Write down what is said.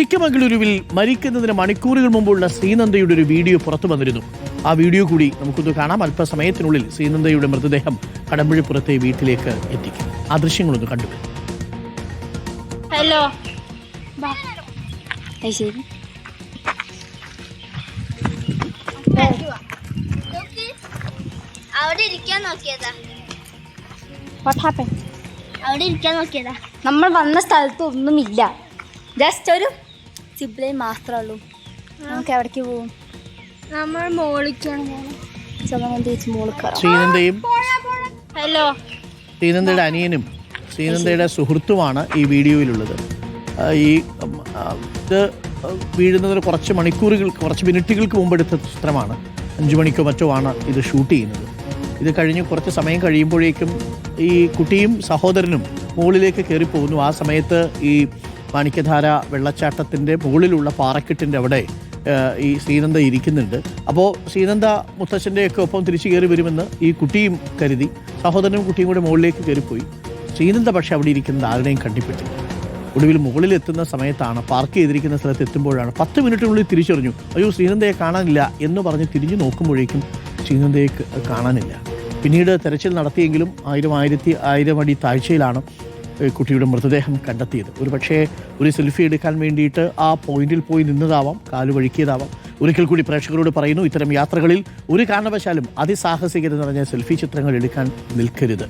ചിക്കമംഗളൂരുവിൽ മരിക്കുന്നതിന് മണിക്കൂറുകൾ മുമ്പുള്ള ശ്രീനന്ദയുടെ ഒരു വീഡിയോ പുറത്തു വന്നിരുന്നു. ആ വീഡിയോ കൂടി നമുക്കൊന്ന് കാണാം. അല്പസമയത്തിനുള്ളിൽ ശ്രീനന്ദയുടെ മൃതദേഹം കടമ്പഴിപ്പുറത്തെ വീട്ടിലേക്ക് എത്തിക്കും. ആ ദൃശ്യങ്ങളൊന്ന് കണ്ടു. ഹലോ അവിടെ ഇരിക്കാൻ നോക്കിയതാ. അവിടെ ഇരിക്കാൻ നോക്കിയതാ. നമ്മൾ വന്ന സ്ഥലത്ത് ഒന്നുമില്ല, ജസ്റ്റ് ഒരു സിബ്ലൈൻ മാത്രമേ ഉള്ളൂ. നമുക്ക് എവിടേക്ക് പോകും? നമ്മൾ മോളിക്കാണ്. ശ്രീനന്ദയും ഹലോ ശ്രീനന്ദയുടെ അനിയനും ശ്രീനന്ദയുടെ സുഹൃത്തുമാണ് ഈ വീഡിയോയിലുള്ളത്. ഈ ഇത് വീഴുന്നതിന് കുറച്ച് മിനിറ്റുകൾക്ക് മുമ്പെടുത്ത ചിത്രമാണ്. 5 മണിക്കോ മറ്റോ ആണ് ഇത് ഷൂട്ട് ചെയ്യുന്നത്. ഇത് കഴിഞ്ഞ് കുറച്ച് സമയം കഴിയുമ്പോഴേക്കും ഈ കുട്ടിയും സഹോദരനും മുകളിലേക്ക് കയറിപ്പോകുന്നു. ആ സമയത്ത് ഈ മാണിക്യധാര വെള്ളച്ചാട്ടത്തിൻ്റെ മുകളിലുള്ള പാറക്കെട്ടിൻ്റെ അവിടെ ഈ ശ്രീനന്ദ ഇരിക്കുന്നുണ്ട്. അപ്പോൾ ശ്രീനന്ദ മുത്തച്ഛൻ്റെയൊക്കെ ഒപ്പം തിരിച്ചു കയറി വരുമെന്ന് ഈ കുട്ടിയും കരുതി. സഹോദരനും കുട്ടിയും കൂടെ മുകളിലേക്ക് കയറിപ്പോയി. ശ്രീനന്ദ പക്ഷേ അവിടെ ഇരിക്കുന്നത് ആരുടെയും കണ്ടിപ്പെട്ടില്ല. ഒടുവിൽ മുകളിലെത്തുന്ന സമയത്താണ്, പാർക്ക് ചെയ്തിരിക്കുന്ന സ്ഥലത്ത് എത്തുമ്പോഴാണ് 10 മിനിറ്റിനുള്ളിൽ തിരിച്ചറിഞ്ഞു, അയ്യോ ശ്രീനന്ദയെ കാണാനില്ല എന്ന് പറഞ്ഞ് തിരിഞ്ഞു നോക്കുമ്പോഴേക്കും ശ്രീനന്ദയെ കാണാനില്ല. പിന്നീട് തെരച്ചിൽ നടത്തിയെങ്കിലും 1000 അടി താഴ്ചയിലാണ് കുട്ടിയുടെ മൃതദേഹം കണ്ടെത്തിയത്. ഒരുപക്ഷേ ഒരു സെൽഫി എടുക്കാൻ വേണ്ടിയിട്ട് ആ പോയിന്റിൽ പോയി നിന്നതാവാം, കാല് വഴുക്കിയതാവാം. ഒരിക്കൽ കൂടി പ്രേക്ഷകരോട് പറയുന്നു, ഇത്തരം യാത്രകളിൽ ഒരു കാരണവശാലും അതിസാഹസികത നിറഞ്ഞ സെൽഫി ചിത്രങ്ങൾ എടുക്കാൻ നിൽക്കരുത്.